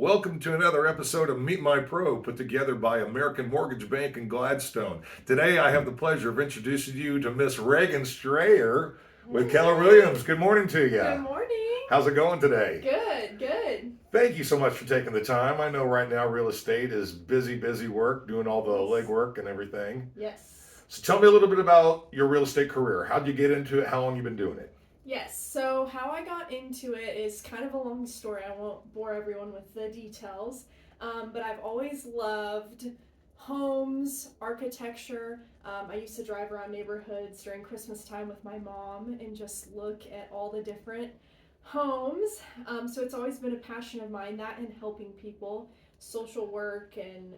Welcome to another episode of Meet My Pro, put together by American Mortgage Bank in Gladstone. Today I have the pleasure of introducing you to Miss Reagan Straayer with Keller Williams. Good morning to you. Good morning. How's it going today? Good. Thank you so much for taking the time. I know right now real estate is busy work, doing all the legwork and everything. Yes. So tell me a little bit about your real estate career. How'd you get into it? How long you been doing it? Yes, so how I got into it is kind of a long story. I won't bore everyone with the details, but I've always loved homes, architecture. I used to drive around neighborhoods during Christmas time with my mom and just look at all the different homes. So it's always been a passion of mine, that and helping people, social work, and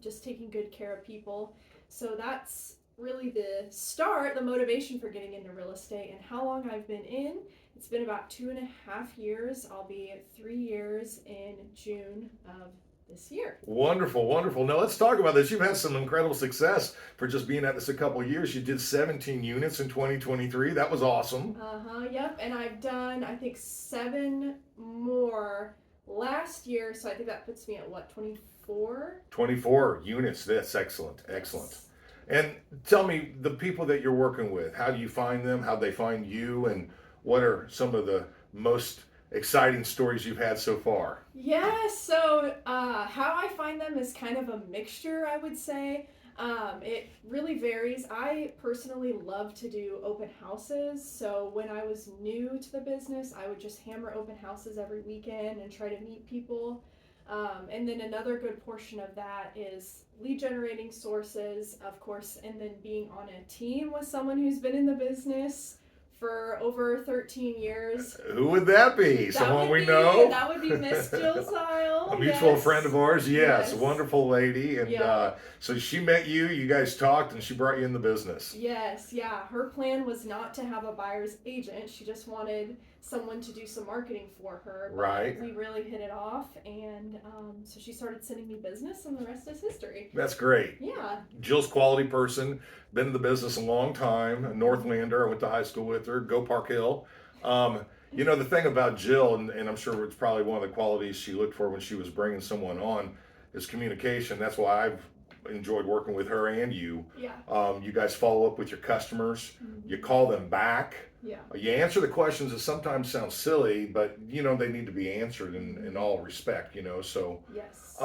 just taking good care of people. So that's really the motivation for getting into real estate. And how long I've been in, it's been about 2.5 years. I'll be at 3 years in June of this year. Wonderful. Now let's talk about this. You've had some incredible success for just being at this a couple of years. You did 17 units in 2023. That was awesome. Yep. And I've done, I think, 7 more last year. So I think that puts me at what, 24? 24 units. That's excellent. Yes. And tell me, the people that you're working with, how do you find them? How they find you? And what are some of the most exciting stories you've had so far? Yeah, so how I find them is kind of a mixture, I would say. It really varies. I personally love to do open houses. So when I was new to the business, I would just hammer open houses every weekend and try to meet people. And then another good portion of that is lead generating sources, of course, and then being on a team with someone who's been in the business for over 13 years. Who would that be? Someone we know? That would be Miss Jill Ziel. A mutual friend of ours, yes. Yes. Wonderful lady. And Yeah. so she met you, you guys talked, and she brought you in the business. Yes, yeah. Her plan was not to have a buyer's agent. She just wanted someone to do some marketing for her. But Right. we really hit it off, and so she started sending me business, and the rest is history. That's great. Yeah. Jill's quality person, been in the business a long time, a Northlander. I went to high school with her, go Park Hill. The thing about Jill, and I'm sure it's probably one of the qualities she looked for when she was bringing someone on, is communication. That's why I've enjoyed working with her and you. Yeah. You guys follow up with your customers. Mhm. You call them back. Yeah. You answer the questions that sometimes sound silly, but they need to be answered in all respect. So Yes.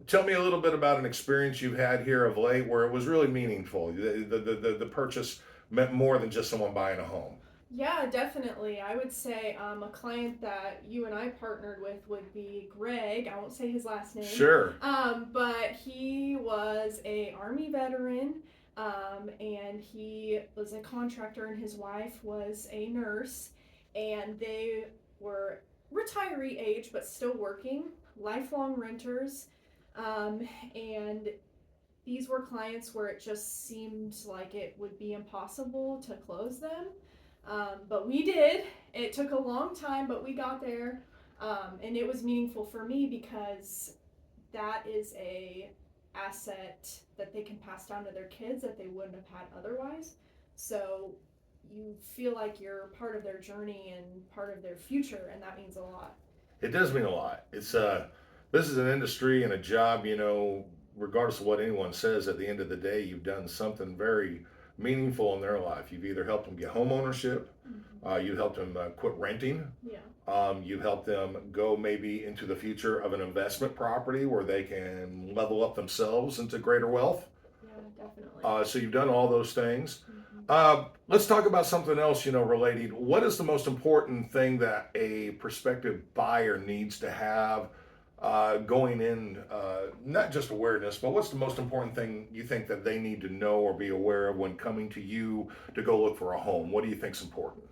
tell me a little bit about an experience you've had here of late where it was really meaningful. The purchase meant more than just someone buying a home. Yeah, definitely. I would say a client that you and I partnered with would be Greg. I won't say his last name. Sure. But he was a Army veteran, and he was a contractor, and his wife was a nurse, and they were retiree age, but still working, lifelong renters, and these were clients where it just seemed like it would be impossible to close them. But we did. It took a long time, but we got there. And it was meaningful for me because that is a asset that they can pass down to their kids that they wouldn't have had otherwise. So you feel like you're part of their journey and part of their future, and that means a lot. It does mean a lot. It's this is an industry and a job, regardless of what anyone says, at the end of the day, you've done something very meaningful in their life. You've either helped them get home ownership, you helped them quit renting, you helped them go maybe into the future of an investment property where they can level up themselves into greater wealth. Yeah, definitely. So you've done all those things. Let's talk about something else, related. What is the most important thing that a prospective buyer needs to have going in, not just awareness, but what's the most important thing you think that they need to know or be aware of when coming to you to go look for a home? What do you think is important?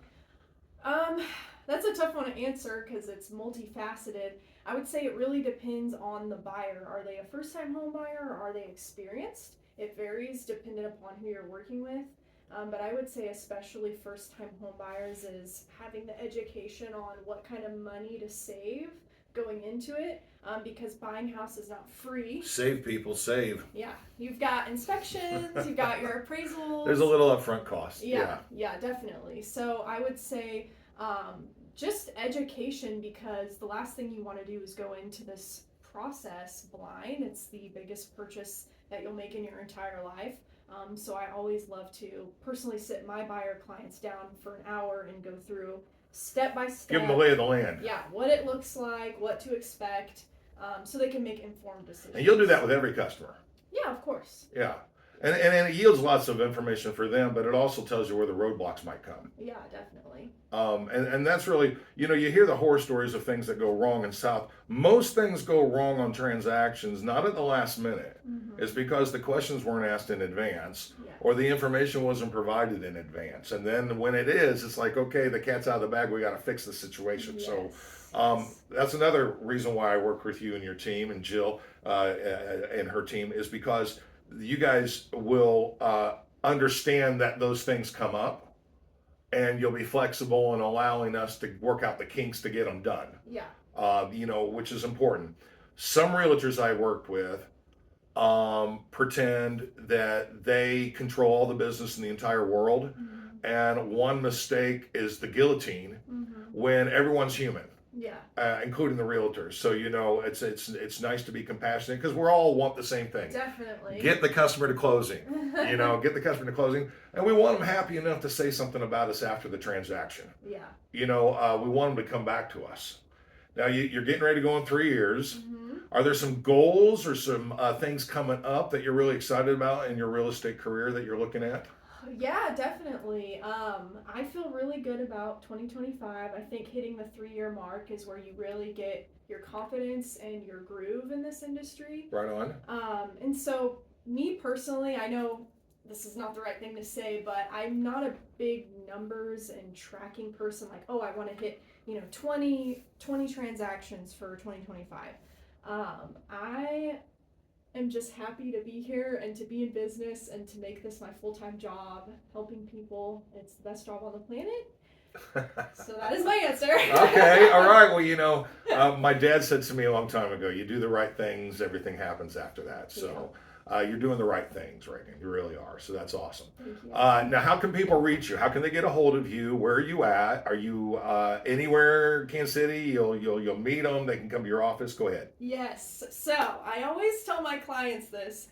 That's a tough one to answer because it's multifaceted. I would say it really depends on the buyer. Are they a first-time home buyer or are they experienced? It varies depending upon who you're working with. But I would say especially first-time home buyers is having the education on what kind of money to save going into it, because buying a house is not free. Save, people, save. Yeah, you've got inspections, you've got your appraisals. There's a little upfront cost. Yeah, definitely. So I would say just education, because the last thing you want to do is go into this process blind. It's the biggest purchase that you'll make in your entire life. So I always love to personally sit my buyer clients down for an hour and go through step by step. Give them the lay of the land. Yeah, what it looks like, what to expect, so they can make informed decisions. And you'll do that with every customer. Yeah, of course. Yeah. And it yields lots of information for them, but it also tells you where the roadblocks might come. Yeah, definitely. And that's really, you hear the horror stories of things that go wrong in South. Most things go wrong on transactions, not at the last minute. Mm-hmm. It's because the questions weren't asked in advance, Yeah. or the information wasn't provided in advance. And then when it is, it's like, okay, the cat's out of the bag. We got to fix the situation. Yes. So Yes. that's another reason why I work with you and your team, and Jill and her team, is because you guys will understand that those things come up, and you'll be flexible in allowing us to work out the kinks to get them done. Yeah. Which is important. Some realtors I worked with pretend that they control all the business in the entire world, Mm-hmm. and one mistake is the guillotine Mm-hmm. when everyone's human. Yeah. Including the realtors. So it's nice to be compassionate, because we all want the same thing. Definitely. Get the customer to closing. Get the customer to closing, and we want them happy enough to say something about us after the transaction. Yeah. We want them to come back to us. Now you're getting ready to go in 3 years. Mm-hmm. Are there some goals or some things coming up that you're really excited about in your real estate career that you're looking at? Yeah, definitely. I feel really good about 2025. I think hitting the 3-year mark is where you really get your confidence and your groove in this industry. Right on. And so me personally, I know this is not the right thing to say, but I'm not a big numbers and tracking person. Like, oh, I want to hit 20 transactions for 2025. I am just happy to be here and to be in business and to make this my full-time job, helping people. It's the best job on the planet. So that is my answer. Okay, all right. Well, my dad said to me a long time ago, you do the right things, everything happens after that. So you're doing the right things, Reagan. You really are. So that's awesome. Thank you. Now, how can people reach you? How can they get a hold of you? Where are you at? Are you anywhere in Kansas City? You'll meet them. They can come to your office. Go ahead. Yes. So I always tell my clients this.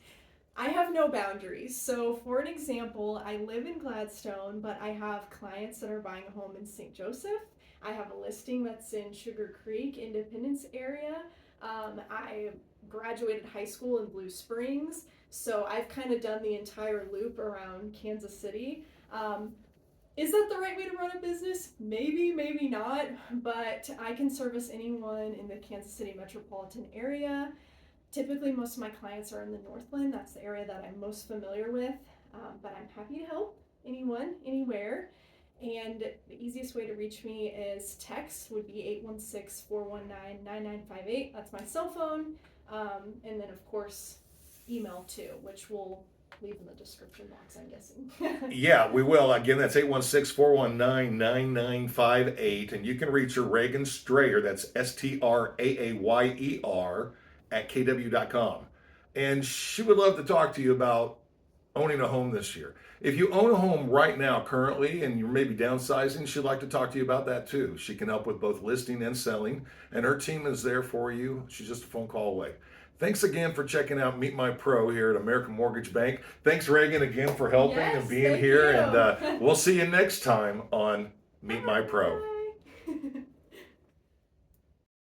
I have no boundaries. So for an example, I live in Gladstone, but I have clients that are buying a home in St. Joseph. I have a listing that's in Sugar Creek, Independence area. I graduated high school in Blue Springs, so I've kind of done the entire loop around Kansas City. Is that the right way to run a business? Maybe, maybe not, but I can service anyone in the Kansas City metropolitan area. Typically, most of my clients are in the Northland. That's the area that I'm most familiar with, but I'm happy to help anyone, anywhere. And the easiest way to reach me is text would be 816-419-9958. That's my cell phone. And then, of course, email too, which we'll leave in the description box, I'm guessing. Yeah, we will. Again, that's 816-419-9958. And you can reach her, Reagan Straayer. That's Straayer at kw.com. And she would love to talk to you about owning a home this year. If you own a home right now currently and you're maybe downsizing, she'd like to talk to you about that too. She can help with both listing and selling, and her team is there for you. She's just a phone call away. Thanks again for checking out Meet My Pro here at American Mortgage Bank. Thanks, Reagan, again for helping and being here. You. And we'll see you next time on Meet My Pro. Bye.